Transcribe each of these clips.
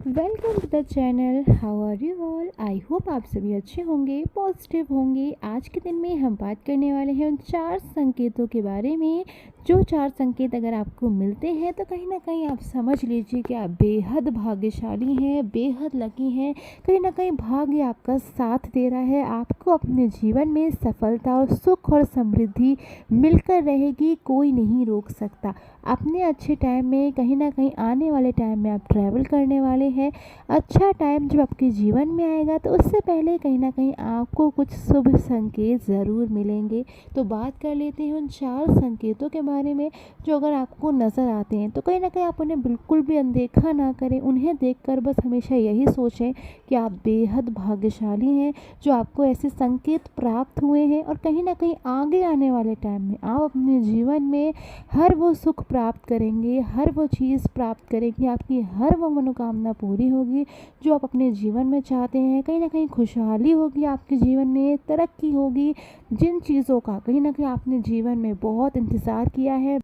Welcome to the channel. How are you all? I hope आप सभी अच्छे होंगे, पॉजिटिव होंगे। आज के दिन में हम बात करने वाले हैं उन 4 संकेतों के बारे में, जो 4 संकेत अगर आपको मिलते हैं तो कहीं ना कहीं आप समझ लीजिए कि आप बेहद भाग्यशाली हैं, बेहद लकी हैं। कहीं ना कहीं भाग्य आपका साथ दे रहा है, आपको अपने जीवन में सफलता और सुख और समृद्धि मिलकर रहेगी, कोई नहीं रोक सकता। अपने अच्छे टाइम में कहीं ना कहीं आने वाले टाइम में आप ट्रैवल करने वाले हैं। अच्छा टाइम जब आपके जीवन में आएगा तो उससे पहले कहीं ना कहीं आपको कुछ शुभ संकेत ज़रूर मिलेंगे। तो बात कर लेते हैं उन 4 संकेतों के बारे में जो अगर आपको नज़र आते हैं तो कहीं ना कहीं आप उन्हें बिल्कुल भी अनदेखा ना करें। उन्हें देखकर बस हमेशा यही सोचें कि आप बेहद भाग्यशाली हैं, जो आपको ऐसे संकेत प्राप्त हुए हैं और कहीं ना कहीं आगे आने वाले टाइम में आप अपने जीवन में हर वो सुख प्राप्त करेंगे, हर वो चीज़ प्राप्त करेंगे, आपकी हर वो मनोकामना पूरी होगी जो आप अपने जीवन में चाहते हैं। कहीं ना कहीं खुशहाली होगी आपके जीवन में, तरक्की होगी। जिन चीज़ों का कहीं ना कहीं आपने जीवन में बहुत इंतज़ार किया है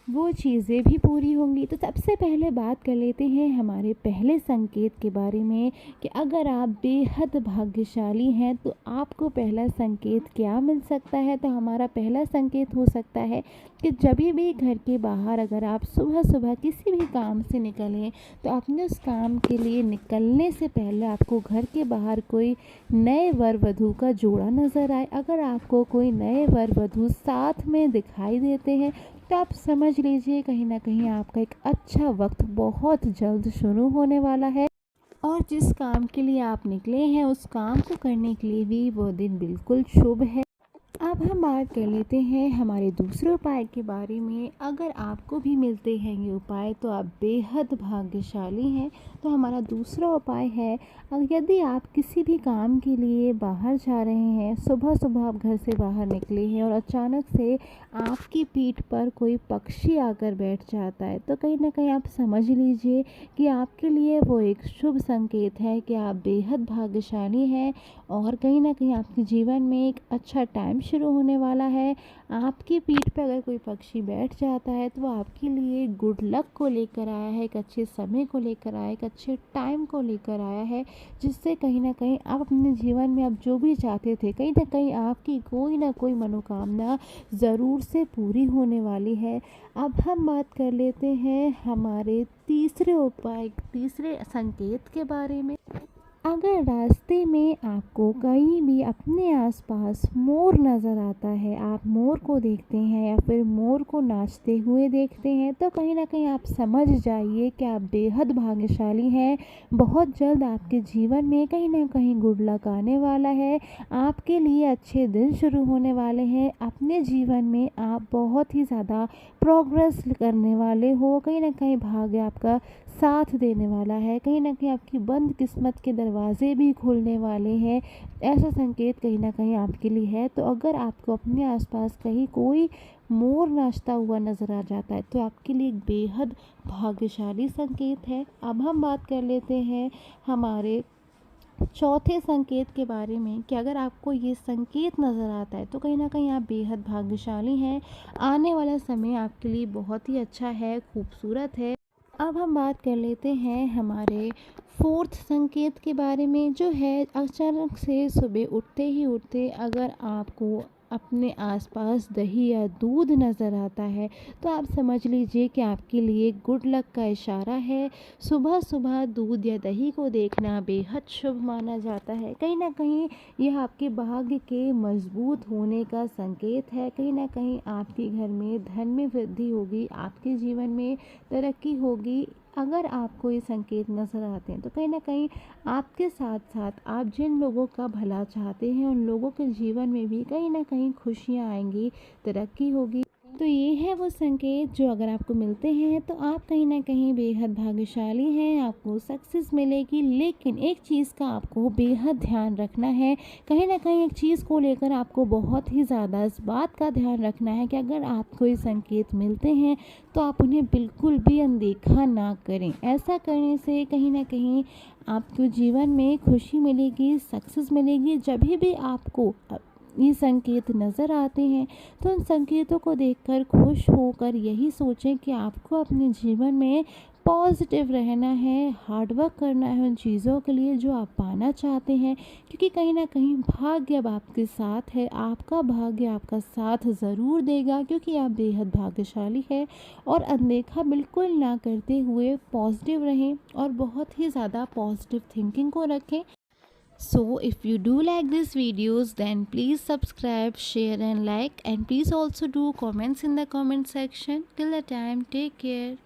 वो चीज़ें भी पूरी होंगी। तो सबसे पहले बात कर लेते हैं हमारे पहले संकेत के बारे में कि अगर आप बेहद भाग्यशाली हैं तो आपको पहला संकेत क्या मिल सकता है। तो हमारा पहला संकेत हो सकता है कि जब भी घर के बाहर अगर आप सुबह सुबह किसी भी काम से निकलें तो अपने उस काम के लिए निकलने से पहले आपको घर के बाहर कोई नए वर वधू का जोड़ा नज़र आए। अगर आपको कोई नए वर वधू साथ में दिखाई देते हैं तो आप समझ लीजिए कहीं ना कहीं आपका एक अच्छा वक्त बहुत जल्द शुरू होने वाला है और जिस काम के लिए आप निकले हैं उस काम को करने के लिए भी वो दिन बिल्कुल शुभ है। अब हम बात कर लेते हैं हमारे दूसरे उपाय के बारे में। अगर आपको भी मिलते हैं ये उपाय तो आप बेहद भाग्यशाली हैं। तो हमारा दूसरा उपाय है, यदि आप किसी भी काम के लिए बाहर जा रहे हैं, सुबह सुबह आप घर से बाहर निकले हैं और अचानक से आपकी पीठ पर कोई पक्षी आकर बैठ जाता है तो कहीं ना कहीं आप समझ लीजिए कि आपके लिए वो एक शुभ संकेत है कि आप बेहद भाग्यशाली हैं और कहीं ना कहीं आपके जीवन में एक अच्छा टाइम शुरू होने वाला है। आपकी पीठ पर अगर कोई पक्षी बैठ जाता है तो वो आपके लिए गुड लक को लेकर आया है, एक अच्छे समय को लेकर आया है, एक अच्छे टाइम को लेकर आया है, जिससे कहीं ना कहीं आप अपने जीवन में आप जो भी चाहते थे कहीं ना कहीं आपकी कोई ना कोई मनोकामना ज़रूर से पूरी होने वाली है। अब हम बात कर लेते हैं हमारे तीसरे संकेत के बारे में। अगर रास्ते में आपको कहीं भी अपने आसपास मोर नज़र आता है, आप मोर को देखते हैं या फिर मोर को नाचते हुए देखते हैं तो कहीं ना कहीं आप समझ जाइए कि आप बेहद भाग्यशाली हैं। बहुत जल्द आपके जीवन में कहीं ना कहीं गुड लक आने वाला है, आपके लिए अच्छे दिन शुरू होने वाले हैं। अपने जीवन में आप बहुत ही ज़्यादा प्रोग्रेस करने वाले हो, कहीं ना कहीं भाग्य आपका साथ देने वाला है, कहीं ना कहीं आपकी बंद किस्मत के दरवाजे भी खुलने वाले हैं। ऐसा संकेत कहीं ना कहीं आपके लिए है। तो अगर आपको अपने आसपास कहीं कोई मोर नाचता हुआ नज़र आ जाता है तो आपके लिए एक बेहद भाग्यशाली संकेत है। अब हम बात कर लेते हैं हमारे चौथे संकेत के बारे में कि अगर आपको ये संकेत नज़र आता है तो कहीं ना कहीं आप बेहद भाग्यशाली हैं। आने वाला समय आपके लिए बहुत ही अच्छा है, खूबसूरत है। अब हम बात कर लेते हैं हमारे फोर्थ संकेत के बारे में, जो है अचानक से सुबह उठते अगर आपको अपने आसपास दही या दूध नज़र आता है तो आप समझ लीजिए कि आपके लिए गुड लक का इशारा है। सुबह सुबह दूध या दही को देखना बेहद शुभ माना जाता है। कहीं ना कहीं यह आपके भाग्य के मजबूत होने का संकेत है। कहीं ना कहीं आपके घर में धन में वृद्धि होगी, आपके जीवन में तरक्की होगी। अगर आपको ये संकेत नज़र आते हैं तो कहीं ना कहीं आपके साथ साथ आप जिन लोगों का भला चाहते हैं उन लोगों के जीवन में भी कहीं ना कहीं खुशियाँ आएंगी, तरक्की होगी। तो ये है वो संकेत जो अगर आपको मिलते हैं तो आप कहीं ना कहीं बेहद भाग्यशाली हैं, आपको सक्सेस मिलेगी। लेकिन एक चीज़ का आपको बेहद ध्यान रखना है, कहीं ना कहीं एक चीज़ को लेकर आपको बहुत ही ज़्यादा इस बात का ध्यान रखना है कि अगर आपको ये संकेत मिलते हैं तो आप उन्हें बिल्कुल भी अनदेखा ना करें। ऐसा करने से कहीं ना कहीं आपको जीवन में खुशी मिलेगी, सक्सेस मिलेगी। जब भी आपको ये संकेत नज़र आते हैं तो उन संकेतों को देखकर खुश होकर यही सोचें कि आपको अपने जीवन में पॉजिटिव रहना है, हार्ड वर्क करना है उन चीज़ों के लिए जो आप पाना चाहते हैं, क्योंकि कहीं ना कहीं भाग्य अब आपके साथ है। आपका भाग्य आपका साथ ज़रूर देगा, क्योंकि आप बेहद भाग्यशाली है। और अनदेखा बिल्कुल ना करते हुए पॉजिटिव रहें और बहुत ही ज़्यादा पॉजिटिव थिंकिंग को रखें। So if you do like these videos, then please subscribe, share and like, and please also do comments in the comment section. Till the time, take care.